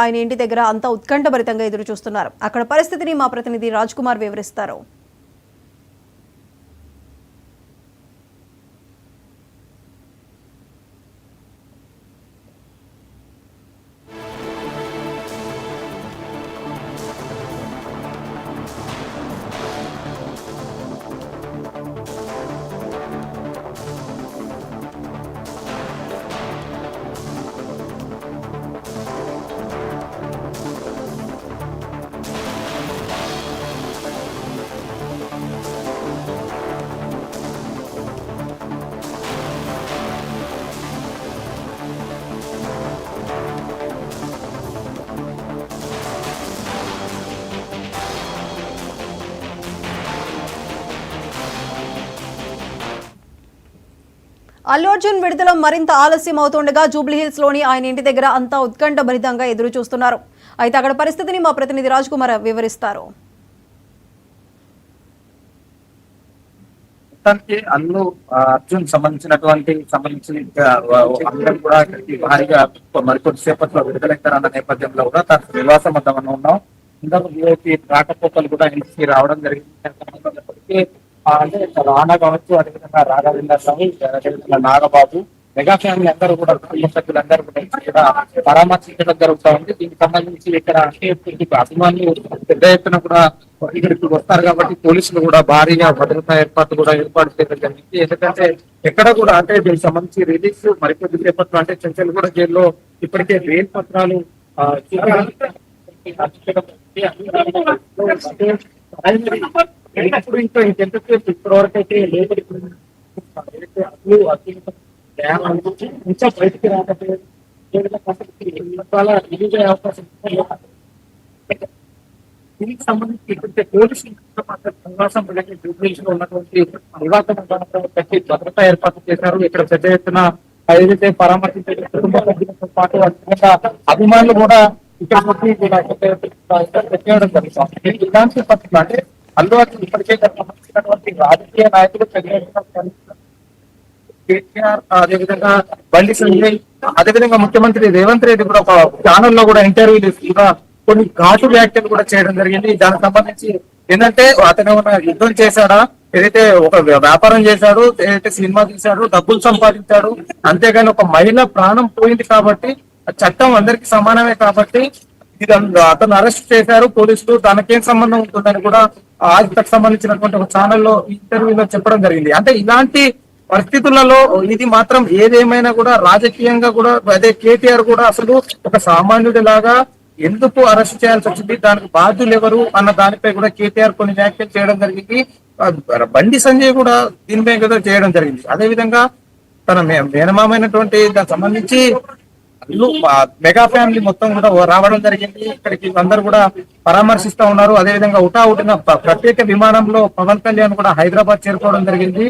ఆయన ఇంటి దగ్గర అంతా ఉత్కంఠభరితంగా ఎదురు చూస్తున్నారు. అక్కడ పరిస్థితిని మా ప్రతినిధి రాజ్ కుమార్ వివరిస్తారు. అల్లు అర్జున్ విడుదల మరింత ఆలస్యం అవుతుండగా జూబ్లీహిల్స్ లోని ఆయన ఇంటి దగ్గర అంతా ఉత్కంఠభరితంగా ఎదురు చూస్తున్నారు. అయితే అక్కడ పరిస్థితిని మా ప్రతినిధి రాజ్ కుమార్ వివరిస్తారు. అల్లు అర్జున్ సంబంధించిన అందరం కూడా భారీగా మరికొద్దిసేపట్లో విడుదలవుతారన్న నేపథ్యంలో కూడా తన నివాసం వద్ద మనం ఉన్నాం. ఇందాక రాకపోకలు కూడా ఇంటికి రావడం జరిగింది. అంటే రానా కావచ్చు, అదేవిధంగా రాఘవేంద్ర స్వామి, అదేవిధంగా నాగబాబు, మెగా ఫ్యామిలీ అందరూ కూడా కుటుంబ సభ్యులందరూ కూడా పరామర్శించడం జరుగుతూ ఉంది. దీనికి సంబంధించి ఇక్కడ అభిమానులు పెద్ద ఎత్తున కూడా ఇక్కడికి వస్తారు కాబట్టి పోలీసులు కూడా భారీగా భద్రతా ఏర్పాటు చేయడం జరిగింది. ఎందుకంటే ఎక్కడ కూడా అంటే దీనికి సంబంధించి రిలీజ్ మరికొద్ది సేపట్లో అంటే చెంచల్గూడ జైల్లో ఇప్పటికే బెయిల్ పత్రాలు ఇంకెంతసేపు ఇప్పటివరకు అయితే ఇంకా బయటికి రాకపోతే రిలీజ్ అయ్యే అవకాశం దీనికి సంబంధించి ఇప్పటికే పోలీసులు నివాసం జూబ్లీహిల్స్ లో ఉన్నటువంటి నివాసం పెట్టి భద్రతా ఏర్పాటు చేశారు. ఇక్కడ పెద్ద ఎత్తున ఏదైతే పరామర్శించే కుటుంబ సభ్యులతో పాటు అభిమానులు కూడా ఇక్కడ పెట్టేయడం జరుగుతుంది. ఇలాంటి పరిస్థితులు అంటే అల్లు అర్జున్ ఇప్పటికే సంబంధించినటువంటి రాజకీయ నాయకులు కేటీఆర్, అదేవిధంగా బండి సంజయ్, అదేవిధంగా ముఖ్యమంత్రి రేవంత్ రెడ్డి కూడా ఒక ఛానల్ లో కూడా ఇంటర్వ్యూలు కూడా కొన్ని ఘాటు వ్యాఖ్యలు కూడా చేయడం జరిగింది. దానికి సంబంధించి ఏంటంటే అతను యుద్ధం చేశాడా, ఏదైతే ఒక వ్యాపారం చేశాడు, ఏదైతే సినిమా తీశాడు, డబ్బులు సంపాదించాడు, అంతేగాని ఒక మహిళ ప్రాణం పోయింది కాబట్టి చట్టం అందరికి సమానమే కాబట్టి ఇది అతను అరెస్ట్ చేశారు పోలీసులు, తనకేం సంబంధం ఉంటుందని కూడా ఆదితకు సంబంధించినటువంటి ఒక ఛానల్లో ఇంటర్వ్యూలో చెప్పడం జరిగింది. అంటే ఇలాంటి పరిస్థితులలో ఇది మాత్రం ఏదేమైనా కూడా రాజకీయంగా కూడా అదే కేటీఆర్ కూడా అసలు ఒక సామాన్యుడి లాగా ఎందుకు అరెస్ట్ చేయాల్సి వచ్చింది, దానికి బాధ్యులు ఎవరు అన్న దానిపై కూడా కేటీఆర్ కొన్ని వ్యాఖ్యలు చేయడం జరిగింది. బండి సంజయ్ కూడా దీనిపై కూడా చేయడం జరిగింది. అదే విధంగా తన మేనమామైనటువంటి దానికి సంబంధించి మెగా ఫ్యామిలీ మొత్తం కూడా రావడం జరిగింది. ఇక్కడికి అందరూ కూడా పరామర్శిస్తా ఉన్నారు. అదేవిధంగా ఉటావుటిన ప్రత్యేక విమానంలో పవన్ కళ్యాణ్ కూడా హైదరాబాద్ చేరుకోవడం జరిగింది.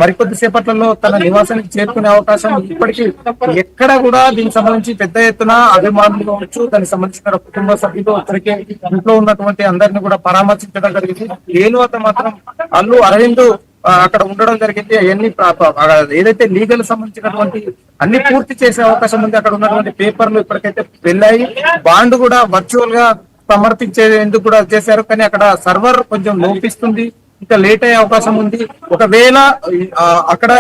మరికొద్ది సేపట్లలో తన నివాసానికి చేరుకునే అవకాశం ఇప్పటికీ ఎక్కడ కూడా దీనికి సంబంధించి పెద్ద ఎత్తున అభిమానులు కావచ్చు, దానికి సంబంధించిన కుటుంబ సభ్యులు ఇప్పటికే ఇంట్లో ఉన్నటువంటి అందరినీ కూడా పరామర్శించడం జరిగింది. ఏలువత మాత్రం అల్లు అరవింద్ అక్కడ ఉండడం జరిగింది. అవన్నీ ఏదైతే లీగల్ సంబంధించినటువంటి అన్ని పూర్తి చేసే అవకాశం ఉంది. అక్కడ ఉన్నటువంటి పేపర్లు ఇప్పటికైతే వెళ్ళాయి. బాండ్ కూడా వర్చువల్ గా సమర్పించేందుకు కూడా చేశారు. కానీ అక్కడ సర్వర్ కొంచెం లోపిస్తుంది, ఇంకా లేట్ అయ్యే అవకాశం ఉంది. ఒకవేళ అక్కడ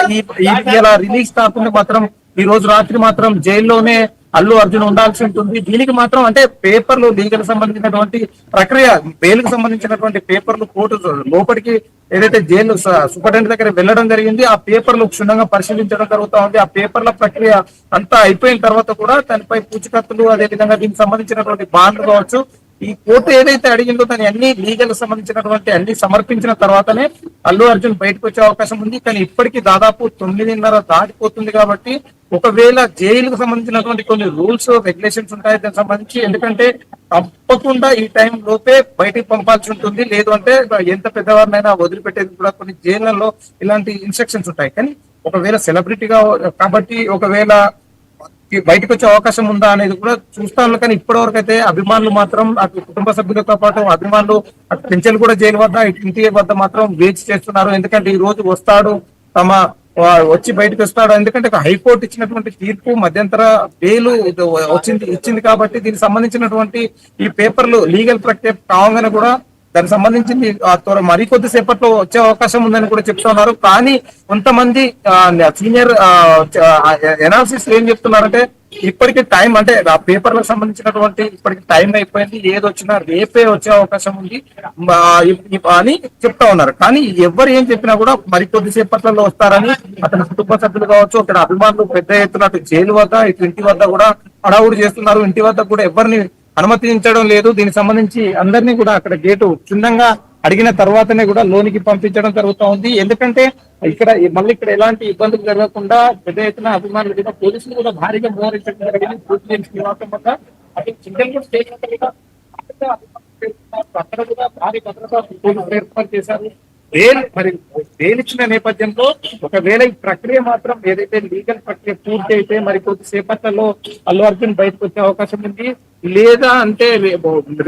ఇలా రిలీజ్ కాకుండా మాత్రం ఈ రోజు రాత్రి మాత్రం జైల్లోనే అల్లు అర్జున్ ఉండాల్సి ఉంటుంది. దీనికి మాత్రం అంటే పేపర్లు లీగల్ సంబంధించినటువంటి ప్రక్రియ, బెయిల్కి సంబంధించినటువంటి పేపర్లు కోర్టు లోపలికి ఏదైతే జైలు సూపరింటెండెంట్ దగ్గర వెళ్ళడం జరిగింది. ఆ పేపర్లు క్షుణ్ణంగా పరిశీలించడం జరుగుతూ ఉంది. ఆ పేపర్ల ప్రక్రియ అంతా అయిపోయిన తర్వాత కూడా దానిపై పూచికత్తులు, అదేవిధంగా దీనికి సంబంధించినటువంటి బాండ్లు కావచ్చు, ఈ కోర్టు ఏదైతే అడిగిందో దాని అన్ని లీగల్ సంబంధించినటువంటి అన్ని సమర్పించిన తర్వాతనే అల్లు అర్జున్ బయటకు వచ్చే అవకాశం ఉంది. కానీ ఇప్పటికీ దాదాపు 9:30 దాటిపోతుంది కాబట్టి ఒకవేళ జైలుకు సంబంధించినటువంటి కొన్ని రూల్స్ రెగ్యులేషన్స్ ఉంటాయి దానికి సంబంధించి. ఎందుకంటే తప్పకుండా ఈ టైం లోపే బయటికి పంపాల్సి ఉంటుంది. లేదు అంటే ఎంత పెద్దవారినైనా వదిలిపెట్టేది కూడా కొన్ని జైళ్లలో ఇలాంటి ఇన్స్ట్రక్షన్స్ ఉంటాయి. కానీ ఒకవేళ సెలబ్రిటీగా కాబట్టి ఒకవేళ బయటకు వచ్చే అవకాశం ఉందా అనేది కూడా చూస్తాను. కానీ ఇప్పటి వరకు అయితే అభిమానులు మాత్రం అటు కుటుంబ సభ్యులతో పాటు అభిమానులు అటు చెంచల్గూడ జైలు వద్ద, ఇటు ఇంటి వద్ద మాత్రం వేచి చేస్తున్నారు. ఎందుకంటే ఈ రోజు వస్తాడు, తమ వచ్చి బయటకు వస్తాడు. ఎందుకంటే హైకోర్టు ఇచ్చినటువంటి తీర్పు మధ్యంతర బెయిల్ ఇచ్చింది కాబట్టి దీనికి సంబంధించినటువంటి ఈ పేపర్లు లీగల్ ప్రక్రియ కావాలని కూడా దానికి సంబంధించింది మరికొద్ది సేపట్లో వచ్చే అవకాశం ఉందని కూడా చెప్తున్నారు. కానీ కొంతమంది సీనియర్ ఎనాలిసిస్ ఏం చెప్తున్నారంటే ఇప్పటికి టైం అంటే ఆ పేపర్లకు సంబంధించినటువంటి ఇప్పటికి టైం అయిపోయింది, ఏది వచ్చినా రేపే వచ్చే అవకాశం ఉంది అని చెప్తా ఉన్నారు. కానీ ఎవరు ఏం చెప్పినా కూడా మరికొద్ది సేపట్లలో వస్తారని అతని కుటుంబ సభ్యులు కావచ్చు, అక్కడ అభిమానులు పెద్ద ఎత్తున జైలు వద్ద ఇటు ఇంటి వద్ద కూడా హడావుడి చేస్తున్నారు. ఇంటి వద్ద కూడా ఎవరిని అనుమతించడం లేదు. దీనికి సంబంధించి అందరినీ కూడా అక్కడ గేటు క్షుణ్ణంగా అడిగిన తర్వాతనే కూడా లోనికి పంపించడం జరుగుతూ ఉంది. ఎందుకంటే ఇక్కడ ఎలాంటి ఇబ్బందులు జరగకుండా పెద్ద ఎత్తున అభిమానులు కూడా పోలీసులు కూడా భారీగా మోహరించడం జరిగింది. అక్కడ కూడా భారీ భద్రతా పోలీసులు ఏర్పాటు చేశారు. బెయిల్ ఇచ్చిన నేపథ్యంలో ఒకవేళ ఈ ప్రక్రియ మాత్రం ఏదైతే లీగల్ ప్రక్రియ పూర్తి అయితే మరి కొద్దిసేపట్లలో అల్లు అర్జున్ బయటకు వచ్చే అవకాశం ఉంది, లేదా అంటే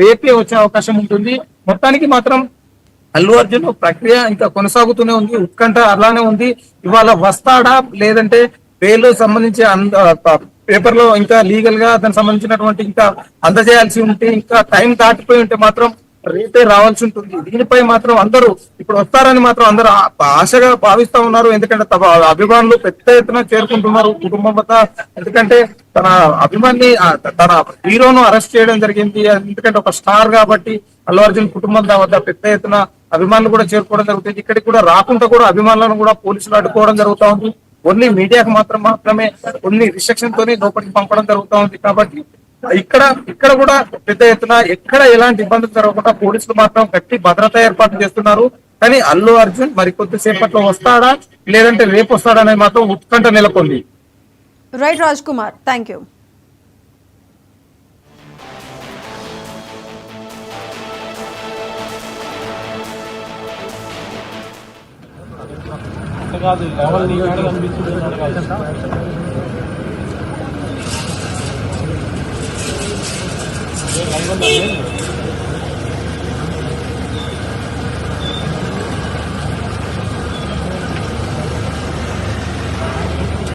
రేపే వచ్చే అవకాశం ఉంటుంది. మొత్తానికి మాత్రం అల్లు అర్జున్ ప్రక్రియ ఇంకా కొనసాగుతూనే ఉంది, ఉత్కంఠ అలానే ఉంది. ఇవాళ వస్తాడా లేదంటే బెయిల్ సంబంధించి పేపర్ లో ఇంకా లీగల్ గా దానికి సంబంధించినటువంటి ఇంకా అందజేయాల్సి ఉంటే ఇంకా టైం దాటిపోయి ఉంటే మాత్రం రేపే రావాల్సి ఉంటుంది. దీనిపై మాత్రం అందరూ ఇప్పుడు వస్తారని మాత్రం అందరూ ఆశగా భావిస్తా ఉన్నారు. ఎందుకంటే తమ అభిమానులు పెద్ద ఎత్తున చేరుకుంటున్నారు కుటుంబం వద్ద. ఎందుకంటే తన అభిమాని తన హీరోను అరెస్ట్ చేయడం జరిగింది. ఎందుకంటే ఒక స్టార్ కాబట్టి అల్లు అర్జున్ కుటుంబం వద్ద పెద్ద ఎత్తున అభిమానులు కూడా చేరుకోవడం జరుగుతుంది. ఇక్కడికి కూడా రాకుండా కూడా అభిమానులను కూడా పోలీసులు అడ్డుకోవడం జరుగుతూ ఉంది. ఓన్లీ మీడియాకు మాత్రమే కొన్ని రిస్ట్రిక్షన్ తోనే లోపలికి పంపడం జరుగుతూ ఉంది. కాబట్టి ఇక్కడ కూడా పెద్ద ఎత్తున ఎక్కడ ఎలాంటి ఇబ్బందులు జరగకుండా పోలీసులు మాత్రం గట్టి భద్రత ఏర్పాటు చేస్తున్నారు. కానీ అల్లు అర్జున్ మరి కొద్దిసేపట్లో వస్తాడా లేదంటే రేపు వస్తాడా అనేది మాత్రం ఉత్కంఠ నెలకొంది. Right Raj Kumar, thank you. కాదు లెవెల్ నీ కాడ కనిపిస్తుంది లైవ్